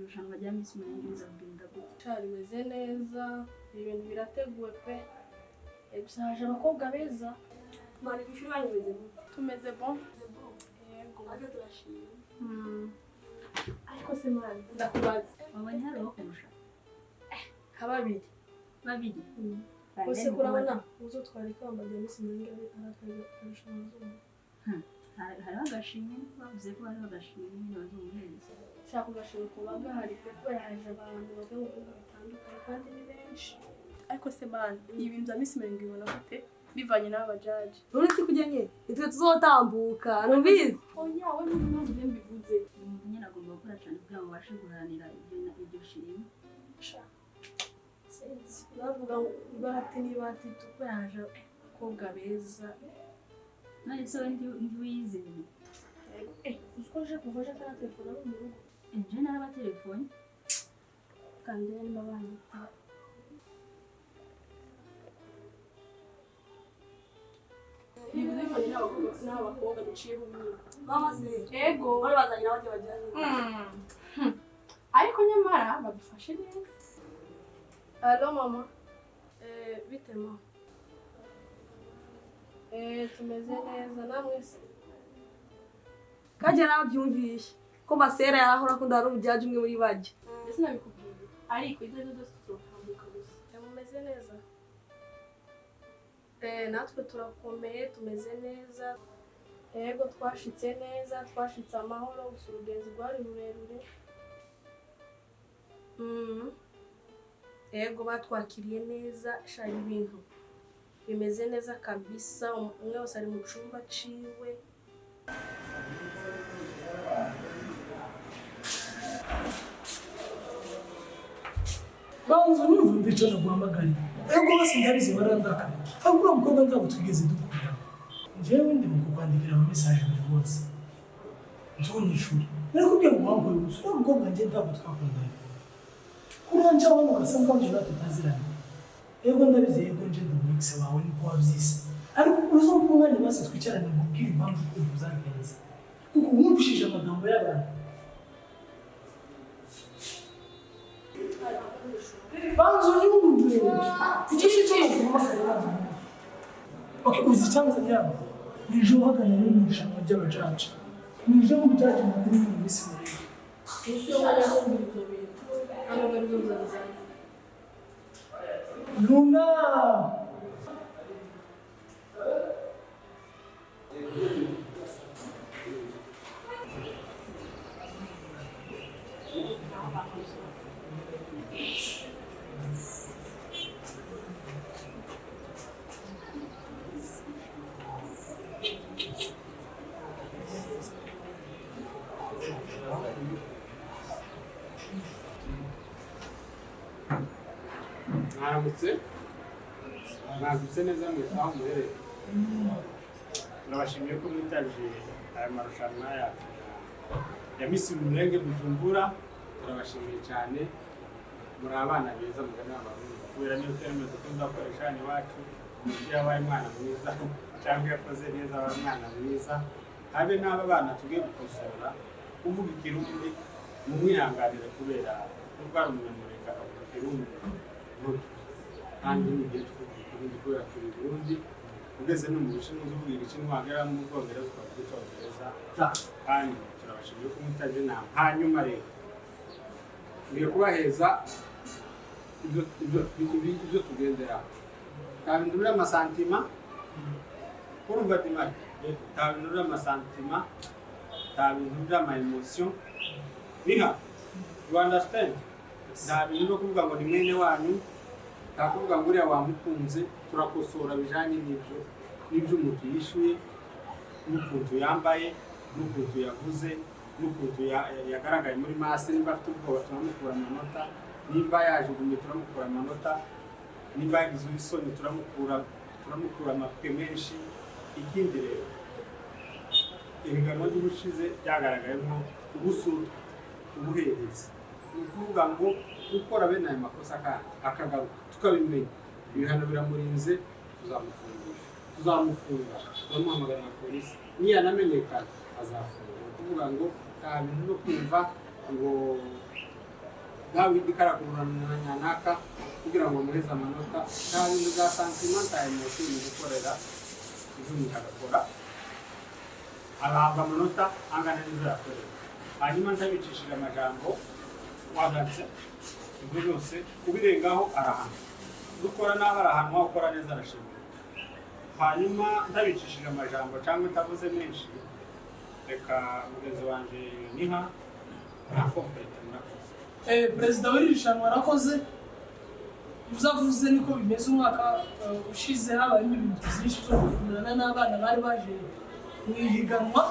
irushanwa rya Miss Mulenge bizagenda gute? Cyari meze neza, ibintu birateguwe pe. Gusaje abakobwa beza. Mari kwishuri banyemeze gute? Tumeze bon. Yego. Aje turashimye. Ariko se mwana ndakubaza. Wabonye hari aho kurusha? Hababiri. Babiri. Bose kurabona uzo twareka bambaye Miss Mulenge aratwaye irushanwa zo. Hari agashimwe bavuze ko hari agashimwe bazumuhereza. Shaka ugashimwe kubaga hari kubera haje abantu bavuye mu bihugu bitandukanye kandi ni benshi. Ariko se man ibintu bya Miss Mulenge ubona gute bivanye n'aba judge? Uretse kujya nke itwe tuzotambuka nubizi. Oya we n'umuntu mbivuze. Umuntu nyine agomba gukora cyane kugira ngo abashe guharanira ibyo shimwe. Bavuga ngo bahati nibati tukwaje abakobwa beza. None se ndi wizeye. Uskoje kuvaje kana telefone mu rugo. Je naraba telefone. Kandi ni mabanye. Nibuze ko n'abakobwa duciye bumwe. Mama se. Ego. Bari bazanye n'abandi bajyanye. Ariko nyamara badufashe neza. Allo mama. Bite mama. Tumeze neza namwe se. Kaje nabyumvishe ko masera yarahora ko ndari ubujyaje umwe muri bajye. Ese nabikubwiye. Ariko ibyo byose tuzotambuka gusa. Mumeze neza. Natwe turakomeye tumeze neza. Yego twashitse neza, twashitse amahoro, urugenzi rwari rurerure. Yego batwakiriye neza, shari ibintu bimeze neza kabisa, umwe wese ari mu cyumba ciwe. Banzo numva mbicara guhamagara. Ego bose ndabizi barandaka. Agura mukobwa ndabo twigeze dukunda. Jewe ndi mu kwandikira mu message buri munsi. Nzoni shuri. Narakubwiye ngo wambaye ubuso mukobwa nje ndabo twakundana. Kuranja wano gasanga nje natutazirana. Ego ndabizi ego nje ndi mix wawe ni kwa byisi. Ariko uzomfungane base twicarane mu bwira impamvu ko uzangenza. Kuko wumvishije amagambo y'abantu. Banzo nyumve. Igishi cyo kuhamagara. Okay, uzichanza yabo. Nijo hagana n'irushanwa ry'abajaji. Nijo mujaji mukuru mu Miss Mulenge. Ese wari wumva ibyo bintu. Abo bari buzazana. Luna. Mwagutse neza aho muherereye. Turabashimiye ko mwitaje aya marushanwa yacu ya Miss Mulenge Bujumbura. Turabashimiye cyane, muri abana beza mugana abarundi. Kubera niyo terme dukunda gukoresha ni wacu, umubyeyi yabaye umwana mwiza cyangwa yakoze neza abaye umwana mwiza. Habe n'aba bana tugiye gukosora uvuga ikirundi mu mwihanganire kubera urwara umunyamurenge akavuga ikirundi kandi n'igihe tw'ubundi kubera turi Burundi ugeze no mu Bushinwa uvuga igishinwa hagera mu Bwongereza ukavuga icyongereza kandi turabashimiye ko mutaje nama. Hanyuma rero ngiye kubaheza ibyo tugendera kabindurira amasantima kurumva dimari kabindurira amasantima kabindurira ama emotion biha you understand nta bintu byo kuvuga ngo ni mwene wanyu takuvuga ngo uriya wamukunze. Turakosora bijanye n'ibyo umuntu yishuye n'ukuntu yambaye n'ukuntu yavuze n'ukuntu yagaragaye muri masse. Nimba afite ubwoba turamukura amanota, nimba yajugunye turamukura amanota, nimba yagize isoni turamukura amape menshi. Ikindi rero ibiganwa by'ubushize byagaragayemo ubusuru ubuhereza, ni ukuvuga ngo gukora bene ayo makosa akagaruka tukabimenya ibihano biramurinze, tuzamufunga turamuhamagara na polisi, niyanamenyekana azafungwa. Ni ukuvuga ngo nta bintu no kumva ngo nta windi karakururana nyanaka kugira ngo muheze amanota nta bintu bya santima nta emotion mu gukorera ibyo umuntu agakora ahabwa amanota angana n'ibyo yakorera hanyuma ntabicishije amajambo wagatse ibyo byose ubirengaho arahanwa dukora nabi arahanwa ukora neza arashimira hanyuma ntabicishije amajambo cyangwa utavuze menshi reka mugenzi wanje niha nakomplete murakoze perezida w'irushanwa arakoze uzavuze niko bimeze umwaka ushize habayemo ibintu byinshi byo gukundana n'abana bari baje mu ihiganwa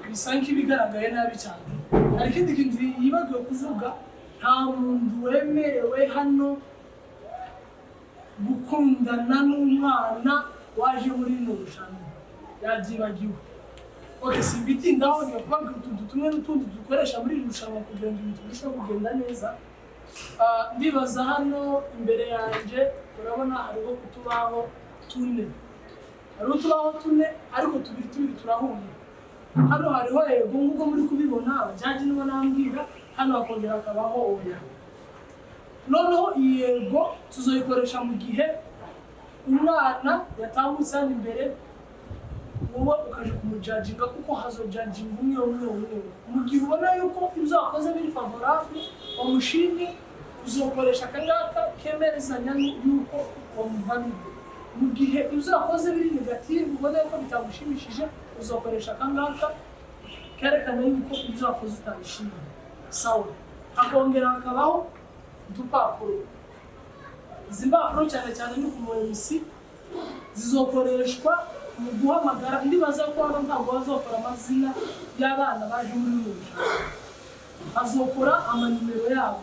bisa nk'ibigaragaye nabi cyane hari ikindi kintu yibagiwe kuvuga nta muntu wemerewe hano gukundana n'umwana waje muri rino rushanwa yabyibagiwe simbitindaho ni ukubabwira utuntu tumwe n'utundi dukoresha muri iri rushanwa kugira ngo ibintu birusheho kugenda neza ndibaza hano imbere yanjye urabona hariho utubaho tune ariko tubiri turahuye hano hariho yego nk'uko muri kubibona abajaji nibo nambwira hano hakongera hakabaho oya noneho iyi yego tuzoyikoresha mu gihe umwana yatambutse hano imbere wowe ukaje kumujajinga kuko hazojajinga umwe mu gihe ubona yuko ibyo wakoze biri favorable wamushimye uzokoresha akangaka kemerezanya yuko wamuvanide mu gihe ibyo wakoze biri negative ubona yuko bitagushimishije uzokoresha akangaka kerekana yuko ibyo wakoze utabishimiye sawa hakongera hakabaho udupapuro izi mpapuro cyane cyane ni ku muyobozi zizokoreshwa mu guhamagara ndibaza ko hano ntabwo bazokora amazina y'abana baje muri uyu muryango bazokora amanimero yabo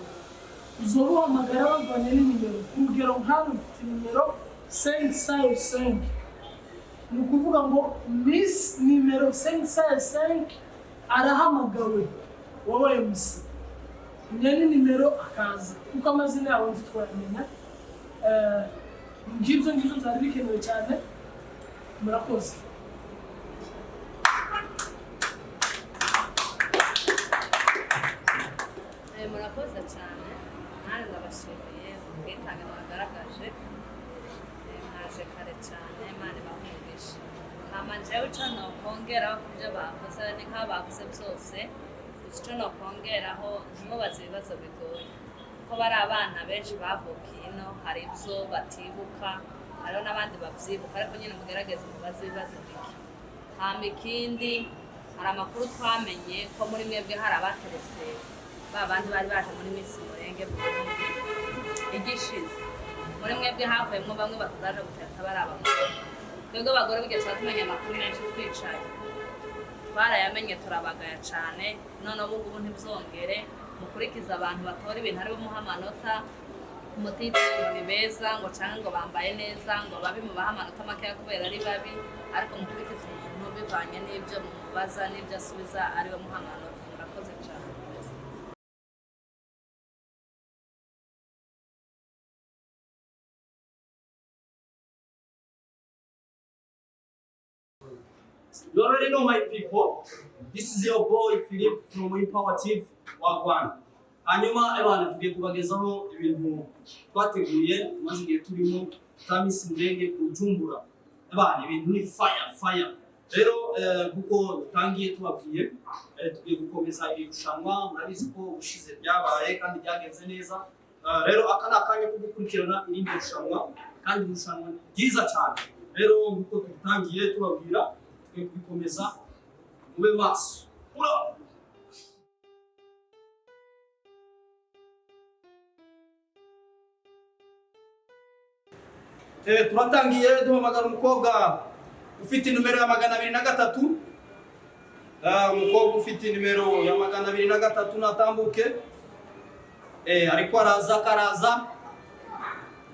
uzobuhamagara bavanye n'inimero urugero nk'aho mfite nimero 555 ni ukuvuga ngo miss nimero 555 arahamagawe wowe musi nyine nimero akaza kuko amazina yabo ntitwayamenya ngibyo byari bikenewe cyane murakoze murakoze cyane nanjye ndabashimiye ubwitange mwagaragaje mwaje kare cyane Imana ibahumugishe hama jewe ico nokongeraho ku byo bakoze ni nk'aho bakoze byose ico nokongeraho ntimubaze ibibazo bigoye ko bari abana benshi bavukiye ino hari ibyo batibuka hariho n'abandi babyibuka ariko nyine mugerageze mubaze ibibazo bike hama ikindi hari amakuru twamenye ko muri mwebwe hari abaterese babandi bari baje muri Miss Mulenge igishize muri mwebwe havuyemo bamwe batazaje guteka bari abagore twebwe abagore bigeze tumenya amakuru menshi twicaye barayamenye turabagaya cyane none ubu ngubu ntibzongere mukurikiza abantu batora ibintu ari bumuha amanota umutitiro ni beza ngo cyangwa ngo bambaye neza ngo babi mubaha amanota makeya kubera ari babi ariko mukurikiza umuntu bivanye n'ibyo mubaza n'ibyo asubiza ari we muha amanota murakoze cyane You already know my people. This is your boy Philip from Empower TV Wagwan. Hanyuma abantu tugiye kubagezaho ibintu twateguye maze igihe turimo za Miss Mulenge kujumbura. Abantu ibintu ni fire. Rero kuko dutangiye tubabwiye tugiye gukomeza irushanwa murabizi ko ushize byabaye kandi byagenze neza. Rero aka ni akanya ko gukurikirana irindi rushanwa kandi irushanwa ryiza cyane. Rero kuko dutangiye tubabwira kubikomeza mube maso. Turatangiye duhamagara umukobwa ufite numero ya 203. Umukobwa ufite numero ya 203 natambuke. Ariko araza.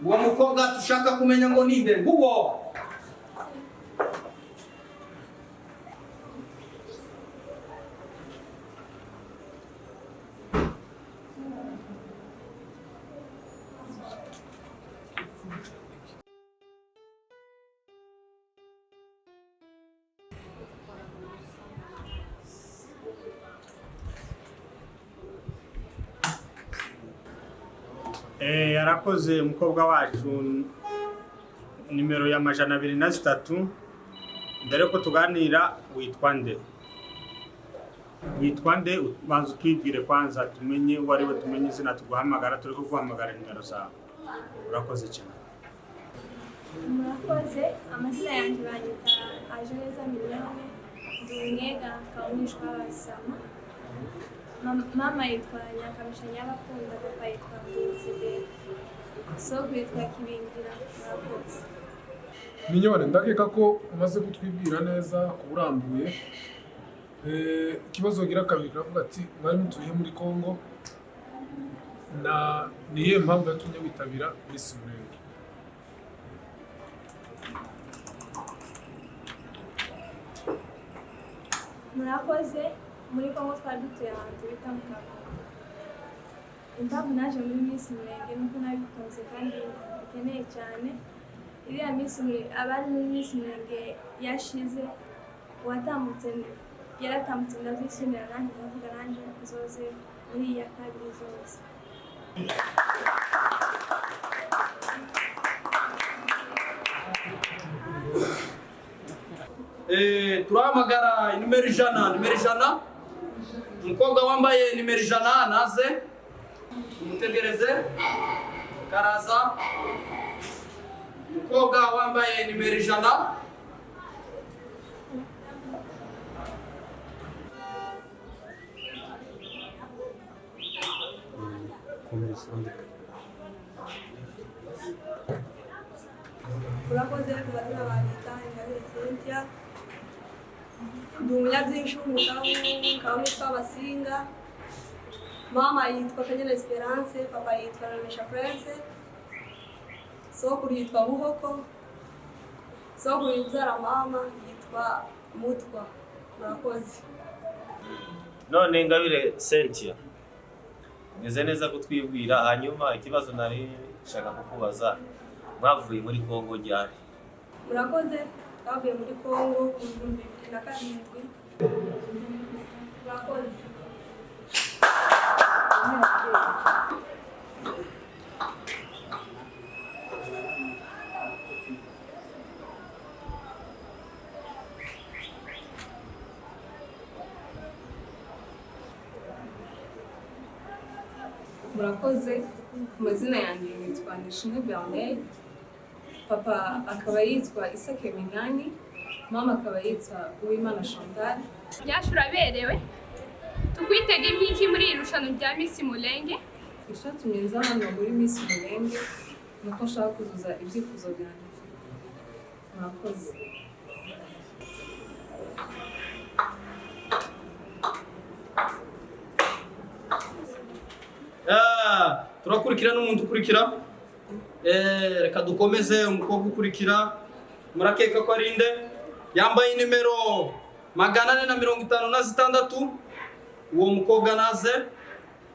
Uwo mukobwa tushaka kumenya ngo ninde nguwo. Yarakoze umukobwa wacu nimero ya 203. Mbere ko tuganira, witwa nde? Witwa nde? Banza twibwire kwanza tumenye wariwe, tumenye izina, tuguhamagara, turi kuguhamagara nimero zawe. Urakoze cyane. Murakoze, amazina yanjye banyita Ajeneza Mulenge, ndi umwega kawunishwa w'abasama. Mama yitwa Nyakamisha Nyabakunda, papa yitwa Mulenge, soko yitwa Kibingira. Murakoze. Minyone, ndakeka ko umaze kutwibwira neza kuburambuye. Ikibazo gira kabiri navuga ati mwari mutuye muri Kongo, na niye mpamvu yatumye witabira Miss Mulenge? Murakoze, muri Kongo twari dutuye ahantu bita Ukaba. Impamvu naje muri Miss Mulenge nuko nabikunze kandi bikeneye cyane. Iriya Miss Mulenge, abari muri Miss Mulenge yashize, yaratambutse ndazishimira nanjye ndavuga nanjye nzoze muri iya kabiri zose. Turahamagara nimero 100. Umukobwa wambaye nimero 100 naze, umutegereze. Karaza. Umukobwa wambaye nimero 100. Urakoze kubazina banyita Ingabire Cynthia. Ndi umunyabyinshi w'umugabo, nkaba nitwa Basinga. Mama yitwa Kanyana Esperance, papa yitwa Ramesha Prince. Sokuru yitwa Buhoko. Sokuru yubyara mama yitwa Mutwa. Murakoze. None Ingabire Cynthia, meze neza kutwibwira. Hanyuma ikibazo nari shaka kukubaza, mwavuye muri Kongo ryari? Murakoze, twavuye muri Kongo mu 2007. Murakoze. Murakoze, ku mazina yanjye nitwa Nishimwe Bernard, papa akaba yitwa Isake Minani, mama akaba yitwa Uwimana Chantal. Yacu uraberewe, tukwitega imiki muri iri rushanwa rya Miss Mulenge? Icyatumye nza hano muri Miss Mulenge nuko nshaka kuzuza ibyifuzo byanjye. Murakoze. Turakurikira n'umuntu ukurikira. Reka dukomeze. Umukobwa ukurikira, murakeka ko ari nde? Yambaye nimero 456. Uwo mukobwa naze,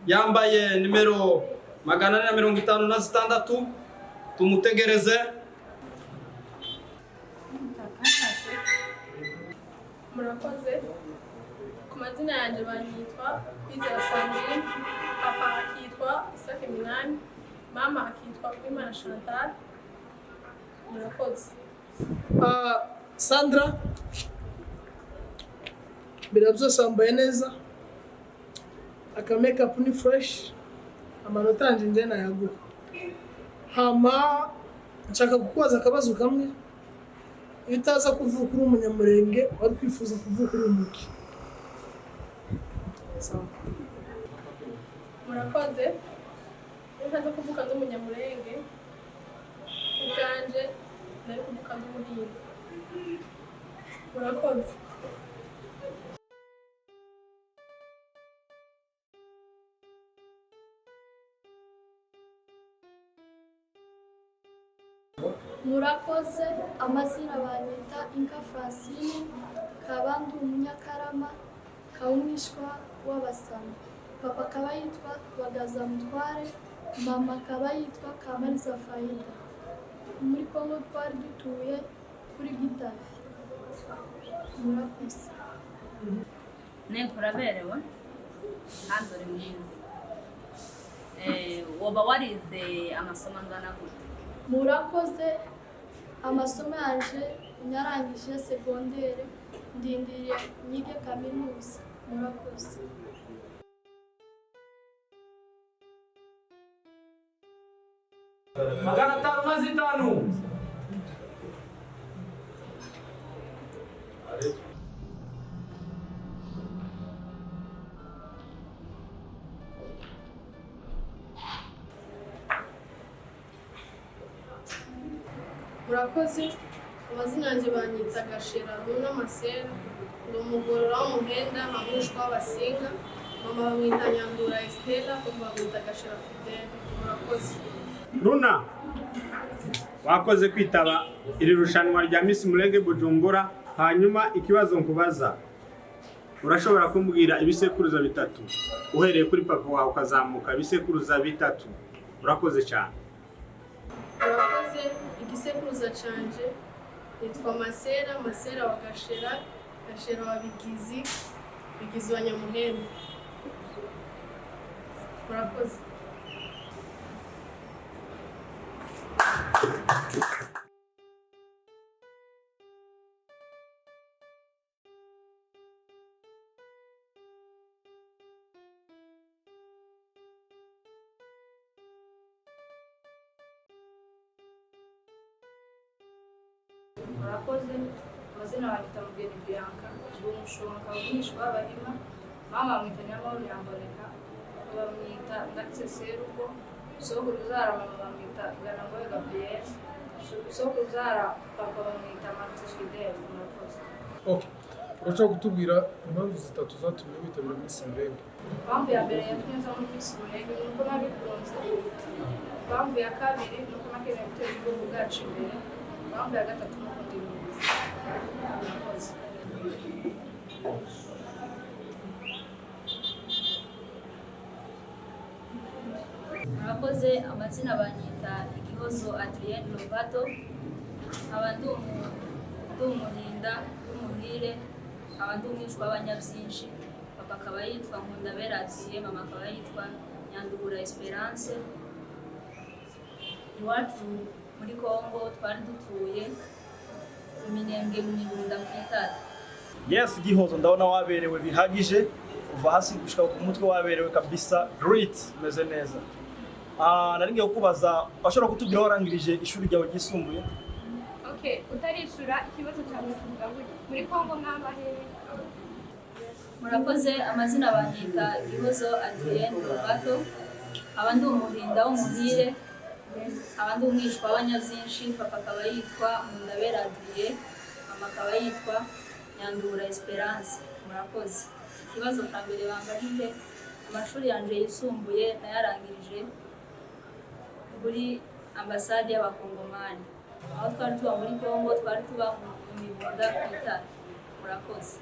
yambaye nimero 456. Tumutegereze. Murakoze, ku mazina yanjye banyitwa Kwizera Sandrine, papa akitwa Isake Minani, mama akitwa Uwimana Chantal. Murakoze. Sandra, mbere byose wambaye neza, aka makeup ni fresh, amanota yanjye njye nayaguha. Hama nshaka kukubaza akabazo kamwe. Iyo utaza kuvuka uri umunyamurenge, wari kwifuza kuvuka uri umuki? Sawa. Murakoze, iyo ntaza kuvuka ndi umunyamurenge, ubwanje nari kuvuka ndi umuhinzi. Murakoze. Murakoze, amazina banyita Inka Francine, kaba ndi umunyakarama, kawumwishwa w'abasama. Papa akaba yitwa Bagaza Mutware, mama akaba yitwa Kamariza Faida. Muri Kongo twari dutuye kuri Gitavi. Murakoze. Uraberewe kandi uri mwiza. woba warize amasomo angana gute? Murakoze, amasomo yanje nyarangije segondere, ndindiriye nyige kaminuza. Murakoze. Magana 505. Murakoze, amazina yanjye banyita Gashera Runa Masera, ndi umugorora w'umuhenda nkamushwa w'abasinga, mama bamwita Nyandura Estela, papa bamwita Gashera Fidele. Murakoze. Runa, wakoze kwitaba iri rushanwa rya Miss Mulenge Bujumbura. Hanyuma ikibazo nkubaza, urashobora kumbwira ibisekuruza bitatu uhereye kuri papa wawe ukazamuka ibisekuruza bitatu? Urakoze cyane. Murakoze, igisekuruza canje nitwa Masera, Masera wa Gashera, Gashera wa Bigizi, Bigizi wa Nyamuhenda. Murakoze. Murakoze, amazina banyita Mugeni Bianca, ndi umushonga w'umwishwa w'abahima, mama bamwita Nyamahoro Yamboneka, bamwita Ndakise Serugo, sogokuru uzara mama bamwita Ganangoye Gabriel, sogokuru uzara papa bamwita Martin Fidele. Murakoze. Okay. Urashobora kutubwira impamvu zitatu zatumye witabira Miss Mulenge? Impamvu ya mbere yatumye nza muri Miss Mulenge ni uko nabikunze. Impamvu ya kabiri ni uko nakeneye guteza igihugu bwacu imbere. Impamvu ya gatatu ni uko ndi mwiza. Murakoze. Murakoze, amazina banyita Igihozo Adrienne Lovato, nkaba ndi umuhinda w'umuhire, nkaba ndi umwishwa w'abanyabyinshi, papa akaba yitwa Nkundabera Adrien, mama akaba yitwa Nyandugura Esperance. Iwacu muri Kongo twari dutuye mu Minembwe mu Migunda ku Itara. Yes, Gihozo, ndabona waberewe bihagije, kuva hasi gushika ku mutwe waberewe kabisa, great, meze neza. Naringiye kukubaza, washobora kutubwira warangirije ishuri ryawe ryisumbuye? Okay, utarishura ikibazo cyawe kuvuga muri Kongo mwabahehe? Murakoze, amazina banyita Igihozo Adrienne Lovato, nkaba ndi umuhinda w'umuhire, nkaba ndi umwishwa w'abanyabyinshi, papa akaba yitwa Nkundabera Adrien, mama akaba yitwa Nyandura Esperance. Murakoze. Ikibazo cya mbere bangajije, amashuri yanjye yisumbuye nayarangirije kuri ambasade y'Abakongomani, aho twari tuba muri Kongo, twari tuba mu Migunda ku Itara. Murakoze.